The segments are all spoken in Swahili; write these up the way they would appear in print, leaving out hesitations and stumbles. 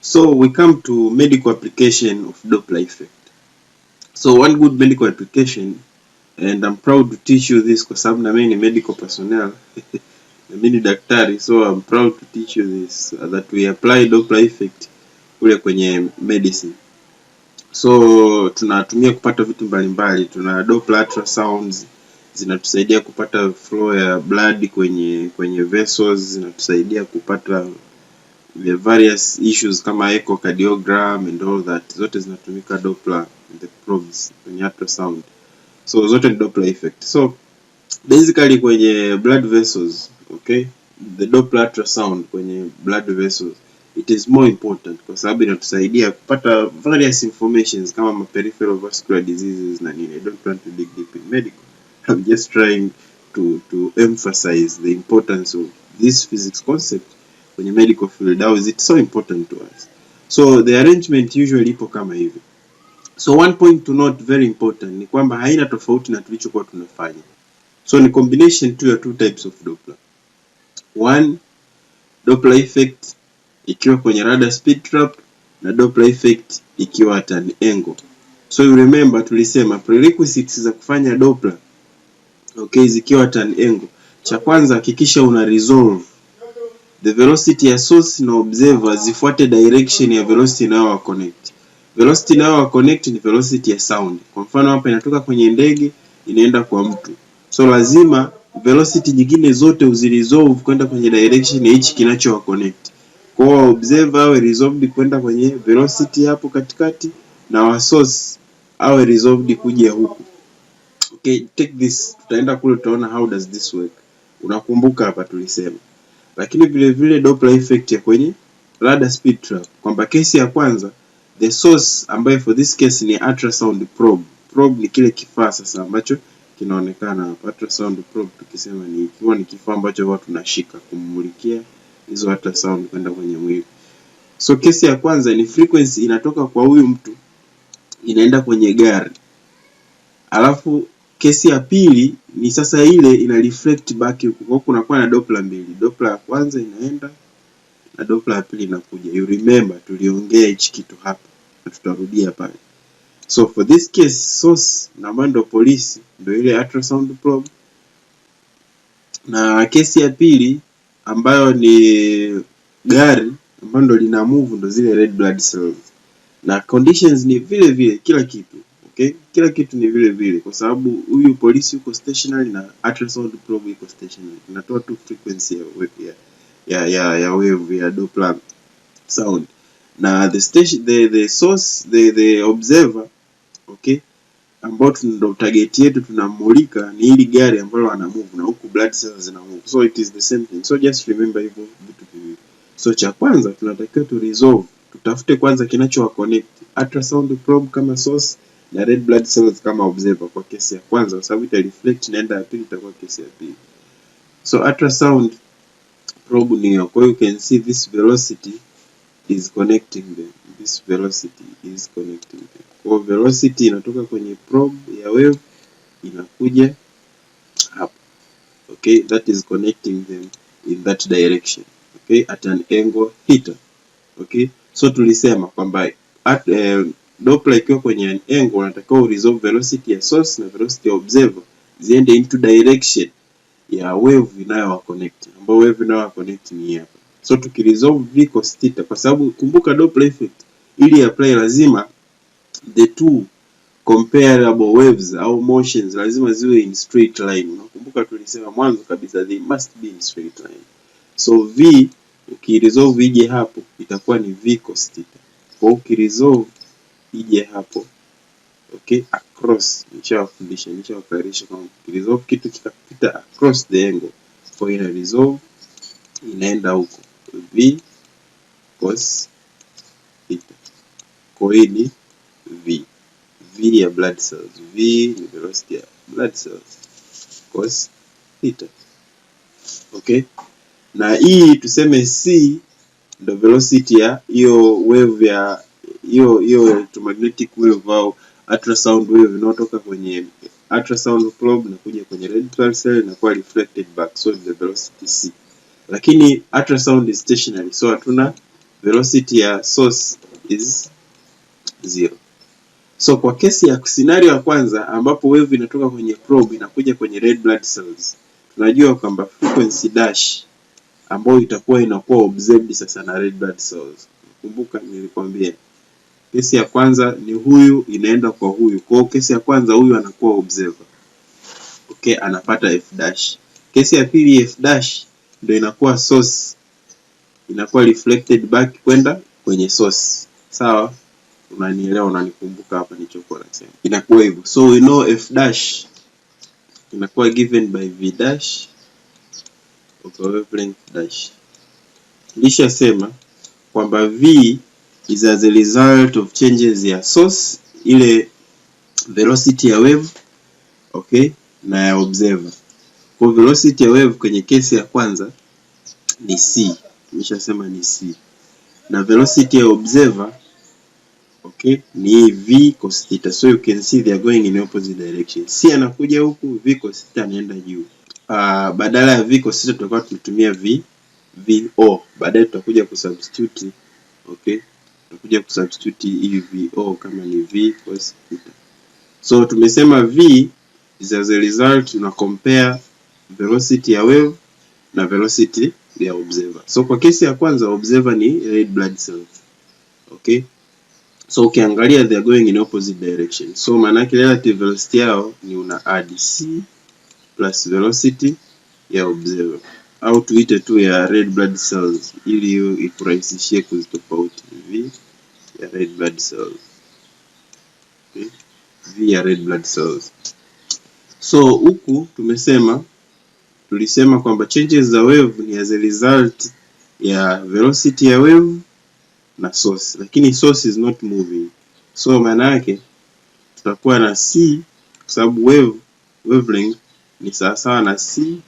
So we come to medical application of Doppler effect. So one good medical application, and I'm proud to teach you this kwa sababu na mimi ni medical personnel na mimi ni daktari, so I'm proud to teach you this that we apply Doppler effect kule kwenye medicine. So tunatumia kupata vitu mbalimbali. Tuna Doppler ultrasounds zinatusaidia kupata flow ya blood kwenye vessels, zinatusaidia kupata the various issues kama echocardiogram and all that. Zote zinatumika Doppler in the probes kwenye ultrasound. So zote ni Doppler effect. So basically kwenye blood vessels, okay, the Doppler ultrasound kwenye blood vessels, it is more important kwa sababu inatusaidia kupata various informations kama peripheral vascular diseases na nini. I don't want to dig deep in medical. I'm just trying to emphasize the importance of this physics concept kwenye medical field. How is it so important to us? So the arrangement usually ipo kama hivi. So one point to note very important ni kwamba haina tofauti na tulichokuwa tunafanya. So ni combination tu ya two types of Doppler. One, Doppler effect ikiwa kwenye radar speed trap na Doppler effect ikiwa at an angle. So you remember tulisema prerequisites za kufanya Doppler, okay, zikiwa at an angle. Cha kwanza hakikisha una resolve the velocity ya source na observer zifuate direction ya velocity inayo connect. Velocity inayo connect ni velocity ya sound. Kwa mfano hapa inatoka kwenye ndege inaenda kwa mtu. So lazima velocity nyingine zote uziresolve kwenda kwenye direction ya hichi kinacho connect. Kwa observer awe resolved kwenda kwenye velocity hapo katikati na wa source awe resolved kuja huku. Okay, take this, tutaenda kule tutaona how does this work. Unakumbuka hapa tulisema. Lakini vile vile Doppler effect ya kwenye radar speed trap kwamba kesi ya kwanza the source ambayo for this case ni ultrasound probe. Probe ni kile kifaa sasa ambacho kinaonekana hapa. Ultrasound probe tukisema ni ikiwa ni kifaa ambacho watu tunashika kumulikia hizo ultrasound kwenda kwenye mwili. So kesi ya kwanza ni frequency inatoka kwa huyu mtu inaenda kwenye gari. Alafu kesi ya pili ni sasa ile ina reflect back huko, kunakuwa na Doppler mbili. Doppler ya kwanza inaenda na Doppler ya pili inakuja. You remember tuliongea hichi kitu hapa na tutarudia pale. So for this case source na mando polisi ndio ile ultrasound probe, na kesi ya pili ambayo ni gari ambayo ndo lina move ndo zile red blood cells, na conditions ni vile vile kila kitu. Okay, kila kitu ni vile vile kwa sababu huyu polisi yuko stationary na ultrasound probe iko stationary. Tunatoa tu frequency ya wave ya Doppler sound na the source the observer, okay, ambao ndo target yetu tunamulika ni hili gari ambalo ana move na huku blood cells zina move. So it is the same thing. So just remember hivyo vitu viwili. So cha kwanza tunatakiwa tu resolve, tutafute kwanza kinacho connect ultrasound probe kama source na red blood cells kama observer kwa kesi ya kwanza, kwa sababu ita reflect naenda ya pili itakuwa kesi ya pili. So ultrasound probe ni hiyo. Kwa hiyo you can see this velocity is connecting them. This velocity is connecting them. Kwa velocity inatoka kwenye probe ya wave inakuja hapa. Okay, that is connecting them in that direction. Okay, at an angle theta. Okay, so tulisema kwamba Doppler ikiwa kwenye an angle unatakiwa resolve velocity ya source na velocity ya observer ziende into direction ya wave inayo connect, ambayo wave inayo connect ni hapa. So tukiresolve v cos theta, kwa sababu kumbuka Doppler effect ili apply lazima the two comparable waves au motions lazima ziwe in straight line. Unakumbuka tulisema mwanzo kabisa they must be in straight line. So v ukiresolve ije hapo itakuwa ni v cos theta. Kwa ukiresolve ije hapo, okay, across, nishawafundisha kama ukiresolve kitu kikapita across the angle, kwa ina resolve inaenda huko v cos theta. Kwa hii ni v ya blood cells, v ni velocity ya blood cells cos theta. Okay, na hii tuseme c ndo velocity ya hiyo wave ya hiyo electromagnetic wave au ultrasound wave inayotoka kwenye ultrasound probe na kuja kwenye red blood cell na kuwa reflected back, so the velocity c. Lakini ultrasound is stationary, so hatuna velocity ya source is 0. So kwa kesi ya scenario ya kwanza ambapo wave inatoka kwenye probe inakuja kwenye red blood cells, tunajua kwamba frequency dash ambayo inakuwa observed sasa na red blood cells. Kumbuka nilikwambia kesi ya kwanza ni huyu inaenda kwa huyu. Kwa kesi ya kwanza huyu anakuwa observer. Okay, anapata f dash. Kesi ya pili f dash ndio inakuwa source, inakuwa reflected back kwenda kwenye source. Sawa? Unanielewa, unanikumbuka hapa nilichokuwa nasema. Inakuwa hivyo. So we know f dash inakuwa given by v dash over wavelength dash. Nilishasema kwamba v is as a result of changes ya source, ile velocity ya wave, okay, na ya observer. Kwa velocity ya wave kwenye kesi ya kwanza ni c, nimeshasema ni c, na velocity ya observer, okay, ni v cos theta. So you can see they are going in opposite direction. C anakuja huku, v cos theta anaenda juu. Badala ya v cos theta tutakuwa tunatumia vo. Baadaye tutakuja kusubstitute, okay, tutakuja kusubstitute hii vo kama ni v cos theta. So tumesema v is as a result, tuna compare velocity ya wave na velocity ya observer. So kwa kesi ya kwanza observer ni red blood cells. Okay? So ukiangalia they are going in opposite direction. So maana yake relative velocity yao ni una add c plus velocity ya observer, au tuite tu ya red blood cells ili ikurahisishie kuzitofauti. V ya red blood cells. Okay? V ya red blood cells. So huku tulisema kwamba changes za wave ni as a result ya velocity ya wave na source, lakini source is not moving. So maana yake tutakuwa na c, kwa sababu wavelength ni sawasawa na c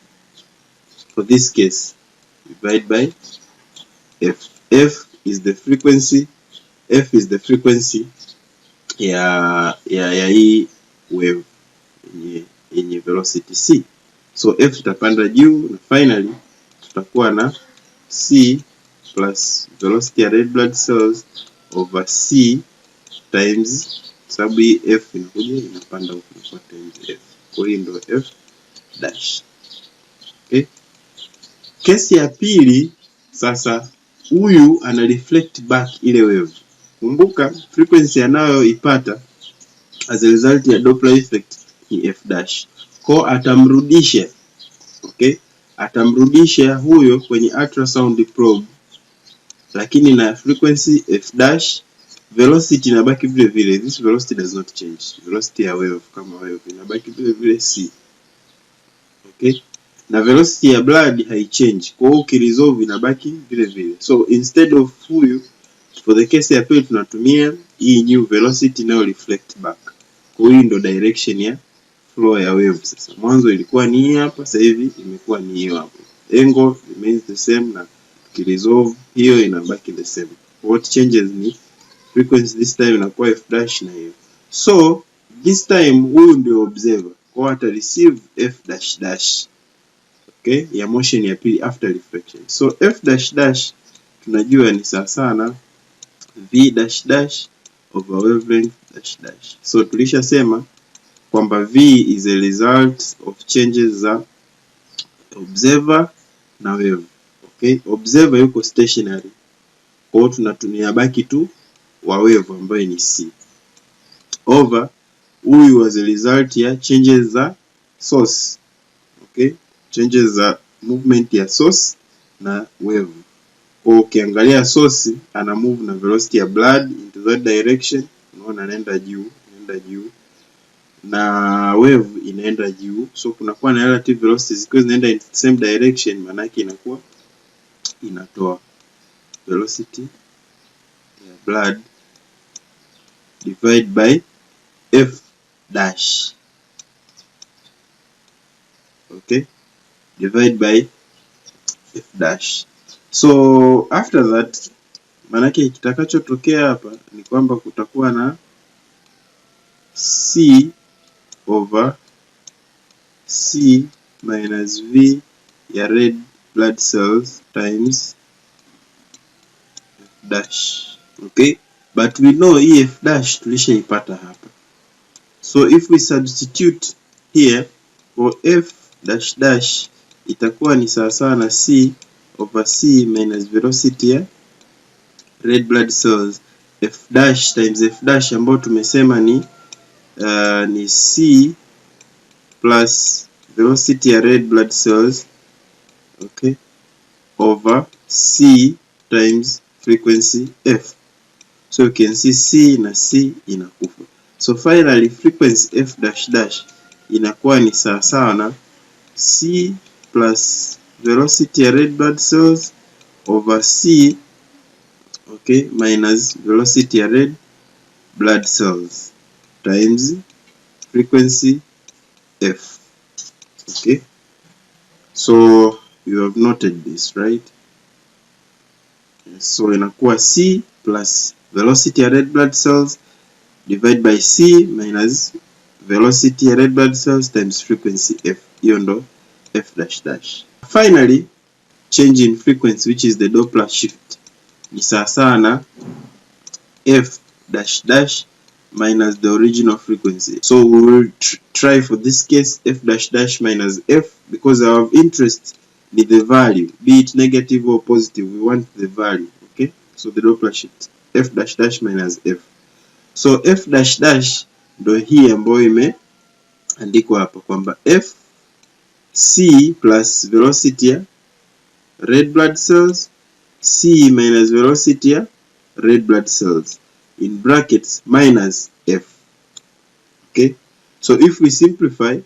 for this case divide by f. F is the frequency ya hii wave yenye velocity c. So f tutapanda juu na finally tutakuwa na c plus velocity ya red blood cells over c times, sababu hii f inakuja inapanda huko kwa times f. Kwa hiyo ndio f dash. Okay? Kesi ya pili sasa, huyu ana reflect back ile wave. Kumbuka frequency anayoipata as a result ya Doppler effect ni f dash. Kwa atamrudisha, okay, atamrudisha huyo kwenye ultrasound probe, lakini na frequency f dash, velocity inabaki vile vile. This velocity does not change. Velocity ya wave kama wave inabaki vile vile c. Okay? Na velocity ya blood haichange. Kwa hiyo ukiresolve inabaki vile vile. So instead of huyu, for the case ya pili tunatumia hii new velocity inayo reflect back. Kwa hiyo ndio direction ya flow ya wave. Sasa mwanzo ilikuwa ni hii hapa, sasa hivi imekuwa ni hiyo hapo. Angle remains the same na ukiresolve hiyo inabaki the same. What changes ni frequency, this time inakuwa f dash na hiyo. So this time huyu ndio observer. Kwa ata receive f dash dash, okay, ya motion ya pili after reflection. So f dash dash tunajua ni sawa sana v dash dash over wavelength dash dash. So tulishasema kwamba v is a result of changes za observer na wave. Okay, observer yuko stationary, kwa hiyo tunatumia baki tu wa wave ambayo ni c over huyu as a result ya changes za source. Okay, changes za movement ya source na wave. Kwa ukiangalia source ana move na velocity ya blood into that direction, unaona anaenda juu, na wave inaenda juu. So kunakuwa na relative velocities zikiwa zinaenda in the same direction, maana yake inakuwa inatoa velocity ya blood divide by f dash. Okay, divide by f dash. So after that, manake kitakachotokea hapa ni kwamba kutakuwa na c over c minus v ya red blood cells times f dash. Okay, but we know hii f dash tulishaipata hapa, so if we substitute here for f dash dash itakuwa ni sawasawa na c over c minus velocity ya red blood cells f dash times f dash ambayo tumesema ni c plus velocity ya red blood cells, okay, over c times frequency f. So you can see c na c inakufa. So finally frequency f dash dash inakuwa ni sawasawa na c plus velocity ya red blood cells over c, okay, minus velocity ya red blood cells times frequency f. Okay, so you have noted this, right? So inakuwa c plus velocity ya red blood cells divided by c minus velocity ya red blood cells times frequency f. Hiyo ndo f dash dash. Finally, change in frequency, which is the Doppler shift, ni sawasawa na f dash dash minus the original frequency. So we will try for this case f dash dash minus f, because our interest in the value, be it negative or positive, we want the value. Okay, so the Doppler shift f dash dash minus f. So f dash dash ndo hii ambayo imeandikwa hapa kwamba f c plus velocity ya red blood cells, c minus velocity ya red blood cells in brackets minus f. Okay, so if we simplify,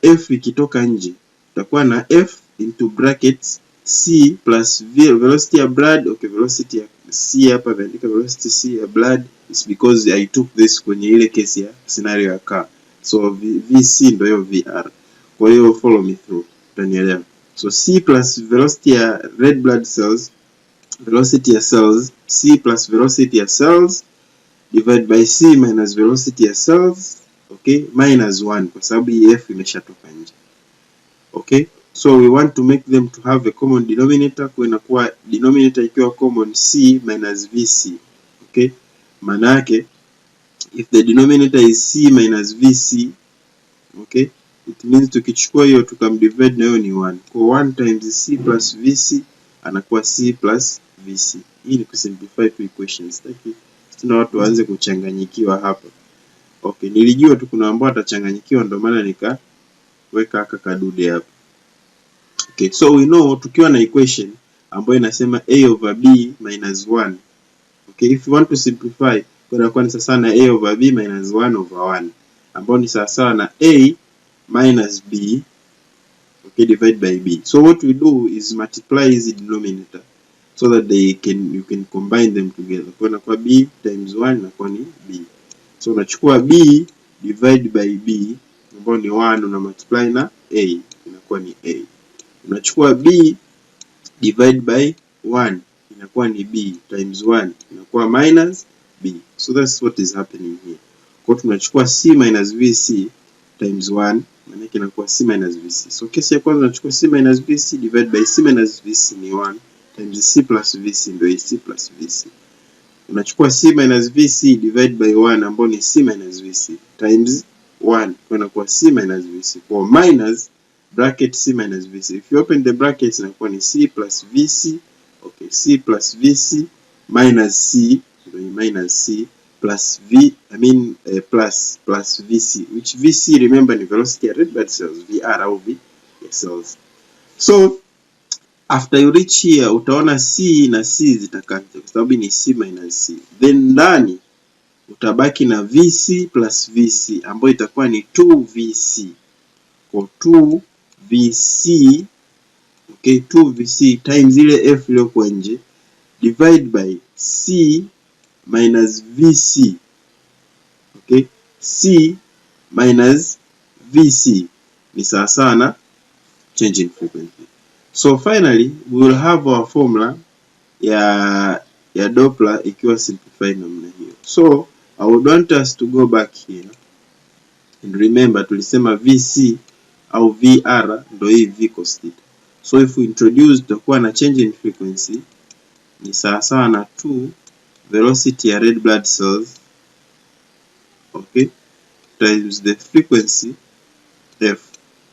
f ikitoka nje tutakuwa na f into brackets c plus velocity ya blood. Okay, velocity ya c hapa imeandika velocity c ya blood is because I took this kwenye ile case ya scenario ya car, so vc ndio hiyo vr. Kwa hiyo follow me through, utanielewa. So c plus velocity ya red blood cells, velocity ya cells, c plus velocity ya cells divided by c minus velocity ya cells, okay, minus 1 kwa sababu hii f imeshatoka nje. Okay, so we want to make them to have a common denominator, kwa inakuwa denominator ikiwa common c minus vc. Okay, maana yake if the denominator is c minus vc, okay, it means tukichukua hiyo tukamdivide na hiyo ni 1. Kwa 1 times c plus vc anakuwa c plus vc. Hii ni kusimplify two equations. Tuna watu waanze kuchanganyikiwa hapa. Okay, nilijua tu kuna ambao atachanganyikiwa, ndio maana nikaweka aka kadude hapa. Okay, so we know tukiwa na equation ambayo inasema a over b minus 1. Okay, if you want to simplify, kwa ni sawa na a over b minus 1 over 1, ambayo ni sawa na a minus b, okay, divided by b. So what we do is multiply the denominator so that you can combine them together. Kwa inakuwa b times 1 inakuwa ni b. So unachukua b divided by b ambayo ni 1, una multiply na a inakuwa ni a. Unachukua b divided by 1 inakuwa ni b times 1 inakuwa minus b. So that's what is happening here. Kwa tunachukua c minus vc times 1, maana yake inakuwa c minus vc. So kesi ya kwanza tunachukua c minus vc divided by c minus vc ni 1 times c plus vc ndio c plus vc. Unachukua c minus vc divided by 1 ambayo ni c minus vc times 1, kwa inakuwa c minus vc, kwa minus bracket c minus vc. If you open the brackets inakuwa ni c plus vc, okay, c plus vc minus c, ndio minus c plus plus vc, which vc remember ni velocity ya red blood cells, vr au v cells. So after you reach here utaona c na c zitakancel kwa sababu ni c minus c, then ndani utabaki na vc plus vc ambayo itakuwa ni 2vc, kwa 2vc, okay, 2vc times ile f iliyokuwa nje divide by c minus vc, okay, c minus vc ni sawa sana change in frequency. So finally we will have our formula ya Doppler ikiwa simplified namna hiyo. So I would want us to go back here and remember tulisema vc au vr ndo hii v cos theta. So if we introduce tutakuwa na change in frequency ni sawasawa na 2 velocity ya red blood cells, okay, times the frequency f.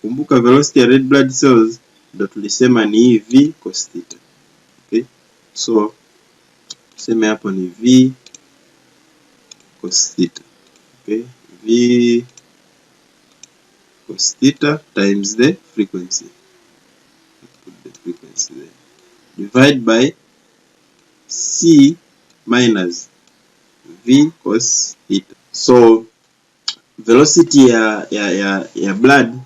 Kumbuka velocity ya red blood cells ndo tulisema ni v cos theta. Okay, so tuseme hapo ni v cos theta. Okay, v cos theta times the frequency. Put the frequency there. Divide by c minus v cos theta. So velocity ya blood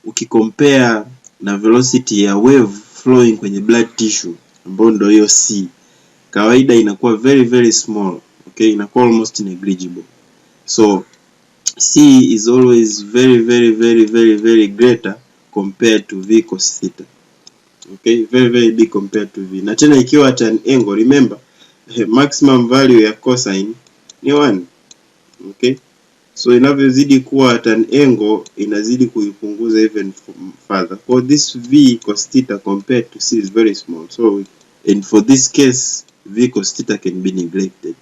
ukicompare na velocity ya wave flowing kwenye blood tissue ambayo ndio hiyo c, kawaida inakuwa very small. Okay, inakuwa almost negligible. So c is always very greater compared to v cos theta. Okay, very big compared to v. Na tena ikiwa at an angle, remember maximum value ya cosine ni 1. Okay, so inavyozidi kuwa at an angle inazidi kuipunguza even further. For this v cos theta compared to c is very small. So and for this case v cos theta can be neglected,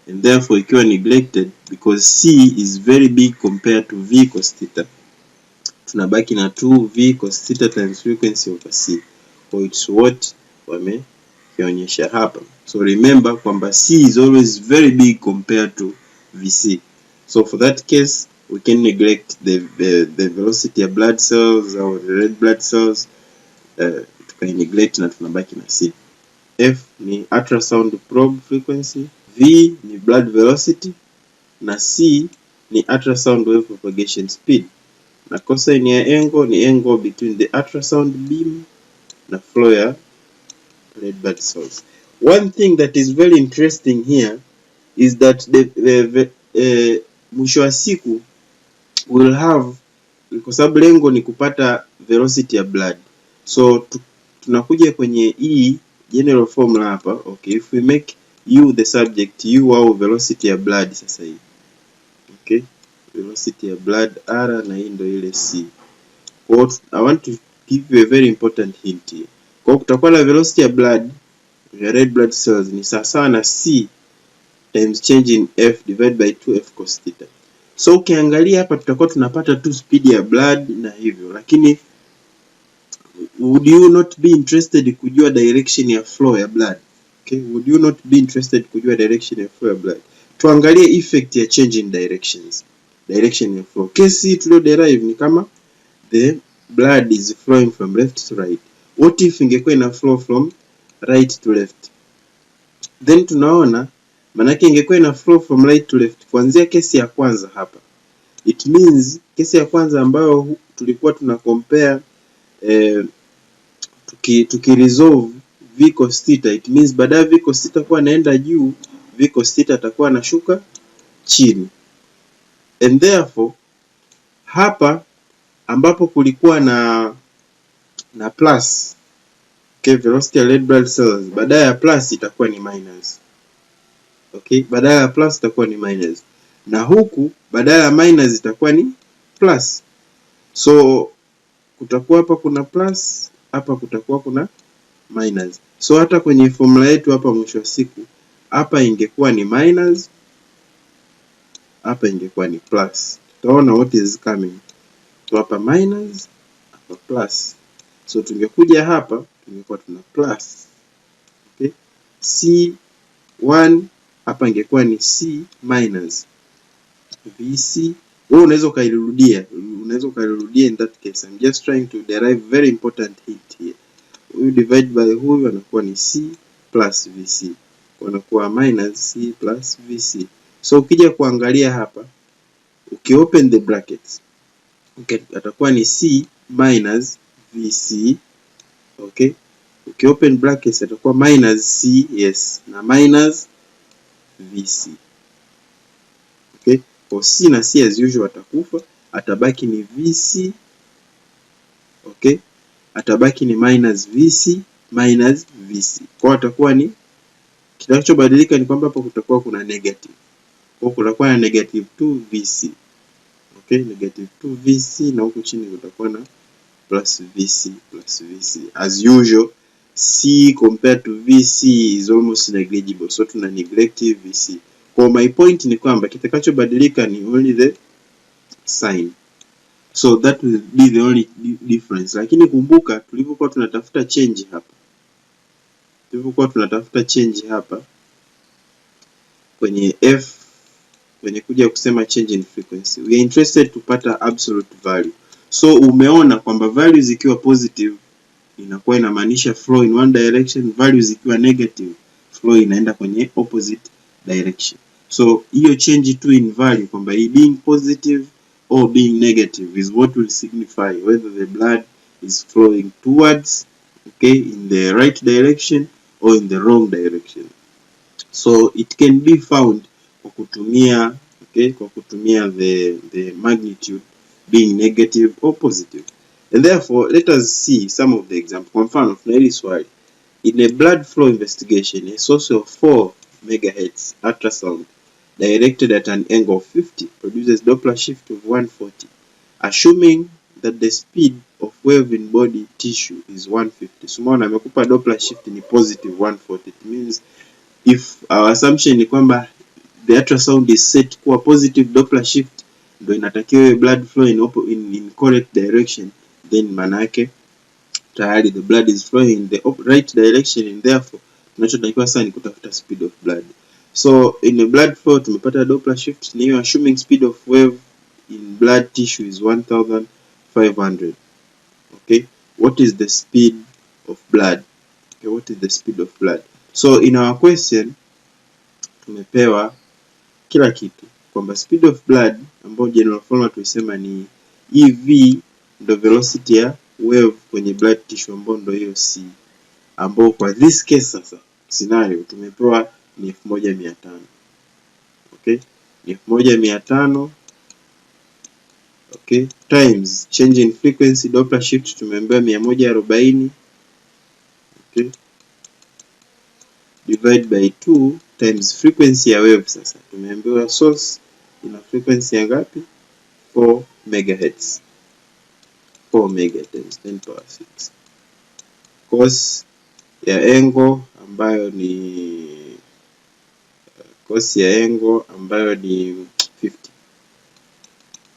and therefore ikiwa neglected because c is very big compared to v cos theta, tunabaki na 2 v cos theta times frequency over c. So it's what wamekionyesha hapa. So remember kwamba c is always very big compared to vc. So for that case we can neglect the velocity of blood cells or the red blood cells, tukai neglect na tunabaki na c. F ni ultrasound probe frequency, v ni blood velocity, na c ni ultrasound wave propagation speed, na cosine ya angle ni angle between the ultrasound beam na flow ya red blood cells. One thing that is very interesting here is that mwisho wa siku will have, kwa sababu lengo ni kupata velocity ya blood. So tunakuja kwenye hii general formula hapa. Okay, if we make u the subject, u au velocity ya blood sasa hii. Okay, velocity ya blood r na hii ndio ile c. Kwa I want to give you a very important hint here. Kwa kutakuwa na velocity ya blood ya red blood cells ni sawa na c times change in f divided by 2f cos theta. So ukiangalia hapa tutakuwa tunapata tu speed ya blood na hivyo, lakini would you not be interested kujua direction ya flow ya blood? Okay, would you not be interested kujua direction ya flow ya blood? Tuangalie effect ya change in direction ya flow. Kesi tulio derive ni kama the blood is flowing from left to right. What if ingekuwa ina flow from right to left? Then tunaona manake ingekuwa ina flow from right to left kuanzia kesi ya kwanza hapa. It means kesi ya kwanza ambayo tulikuwa tuna compare tukiresolve v cos theta, it means baada ya v cos theta kuwa naenda juu, v cos theta atakuwa anashuka chini. And therefore hapa ambapo kulikuwa na plus, okay, velocity ya red blood cells, baada ya plus itakuwa ni minus. Okay, baada ya plus itakuwa ni minus, na huku baada ya minus itakuwa ni plus. So kutakuwa hapa kuna plus, hapa kutakuwa kuna minus. So hata kwenye formula yetu hapa mwisho wa siku, hapa ingekuwa ni minus, hapa ingekuwa ni plus. Tutaona what is coming. So hapa minus, hapa plus. So tungekuja hapa, tungekuwa tuna plus. Okay, C1 hapa ingekuwa ni C minus VC. Wewe unaweza ukairudia in that case. I'm just trying to derive very important hint here. We divide by huyu anakuwa ni C plus VC. Wanakuwa minus C plus VC. So ukija kuangalia hapa, ukiopen the brackets, okay, atakuwa ni C minus VC. Okay, ukiopen brackets atakuwa minus C, yes, na minus VC. Okay, for C na C as usual atakufa, atabaki ni VC. Okay, atabaki ni minus VC minus VC. Kwa atakuwa ni, kinachobadilika ni kwamba hapo kutakuwa kuna negative. Kwa kutakuwa na negative 2 VC. Okay, negative 2 VC, na huku chini kutakuwa na plus VC plus VC. As usual, C compared to VC is almost negligible, so tuna neglect VC. Kwa my point ni kwamba kitakachobadilika ni only the sign, so that will be the only difference. Lakini kumbuka tulivyokuwa tunatafuta change hapa kwenye F, kwenye kuja kusema change in frequency, we are interested kupata absolute value. So umeona kwamba values ikiwa positive inakuwa inamaanisha flow in one direction, values ikiwa negative flow inaenda kwenye opposite direction. So hiyo change tu in value kwamba being positive or being negative is what will signify whether the blood is flowing towards, okay, in the right direction or in the wrong direction. So it can be found kwa kutumia, okay, kwa kutumia the magnitude being negative or positive. And therefore let us see some of the examples. Kwa mfano tuna hili swali, in a blood flow investigation a source of 4 megahertz ultrasound directed at an angle of 50 produces Doppler shift of 140, assuming that the speed of wave in body tissue is 150. So umeona amekupa Doppler shift ni positive 140. It means if our assumption ni kwamba the ultrasound is set kuwa positive Doppler shift ndio inatakiwa blood flow in correct direction, then maana yake tayari the blood is flowing in the right direction, and therefore tunachotakiwa sasa ni kutafuta speed of blood. So in a blood flow tumepata Doppler shift ni assuming speed of wave in blood tissue is 1500. Okay, what is the speed of blood? Okay, what is the speed of blood? So in our question tumepewa kila kitu kwamba speed of blood ambayo general formula tulisema ni EV ndo velocity ya wave kwenye blood tissue ambayo ndo hiyo C, ambayo kwa this case sasa scenario tumepewa ni 1500. Okay, ni 1500, okay, times change in frequency Doppler shift tumeambiwa 140, okay, divide by 2 times frequency ya wave. Sasa tumeambiwa source ina frequency ya ngapi? 4 megahertz. 4 mega times 10 power 6. Cos ya angle ambayo ni 50.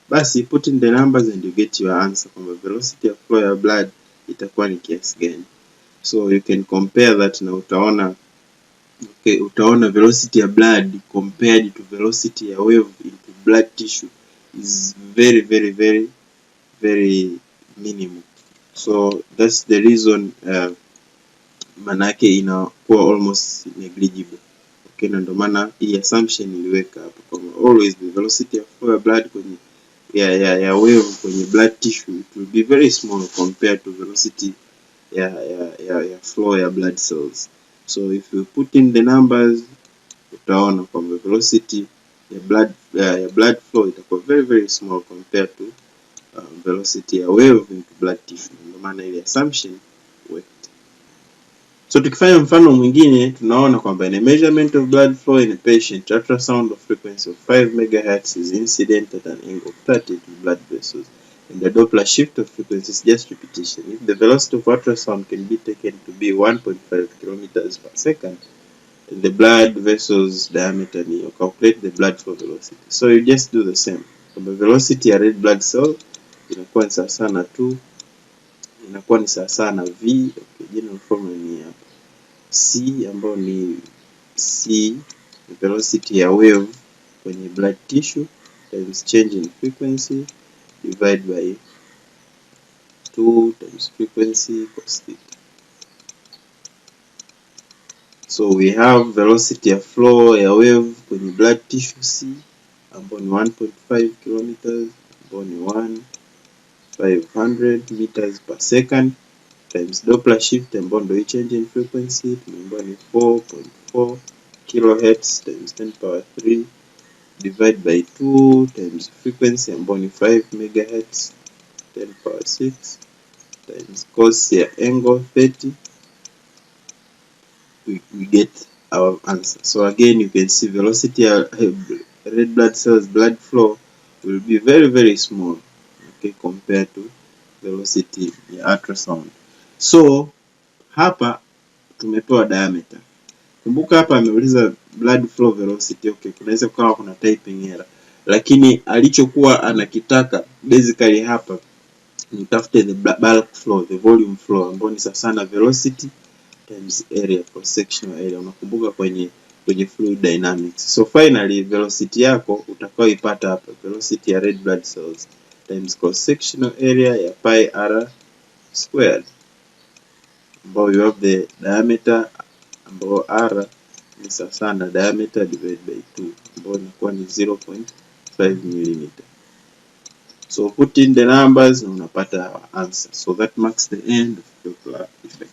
Basi put in the numbers and you get your answer kwamba velocity of flow ya blood itakuwa ni kiasi gani. So you can compare that na utaona, okay, utaona velocity ya blood compared to velocity ya wave into blood tissue is very minimal. So that's the reason manake inakuwa almost negligible. Okay, na ndio maana hii assumption iliweka hapo kwamba always the velocity of flow ya blood kwenye ya wave kwenye blood tissue it will be very small compared to velocity ya flow ya blood cells. So if you put in the numbers utaona kwamba velocity ya blood flow itakuwa very small compared to velocity ya wave into blood tissue. Ndio maana ile assumption worked. So tukifanya mfano mwingine tunaona kwamba in a measurement of blood flow in a patient, ultrasound of frequency of 5 megahertz is incident at an angle of 30 to blood vessels, and the Doppler shift of frequency is just repetition. If the velocity of ultrasound can be taken to be 1.5 kilometers per second, and the blood vessels diameter, you calculate the blood flow velocity. So you just do the same. The velocity ya red blood cell inakuwa ni sawa sana tu, inakuwa ni sawa sana V. Okay, general formula ni hapa C ambayo ni C velocity ya wave kwenye blood tissue times change in frequency divide by 2 times frequency cos theta. So we have velocity ya flow ya wave kwenye blood tissue C ambayo ni 1.5 kilometers ambayo ni 1500 meters per second times Doppler shift ambayo ndio change in frequency tumeambiwa ni 4.4 kilohertz times 10 power 3 divide by 2 times frequency ambayo ni 5 megahertz 10 power 6 times cos ya angle 30. We get our answer. So again you can see velocity of red blood cells blood flow will be very small, okay, compared to velocity ya ultrasound. So hapa tumepewa diameter. Kumbuka hapa ameuliza blood flow velocity. Okay, kunaweza kuwa kuna typing error, lakini alichokuwa anakitaka basically hapa nitafute the bulk flow, the volume flow, ambayo ni sawa na velocity times area, cross sectional area. Unakumbuka kwenye fluid dynamics. So finally velocity yako utakayoipata hapa, velocity ya red blood cells times cross sectional area ya pi r squared, ambayo you have the diameter, ambayo r ni sawa na diameter divided by 2, ambayo inakuwa ni 0.5 mm. So put in the numbers na unapata our answer. So that marks the end of Doppler effect.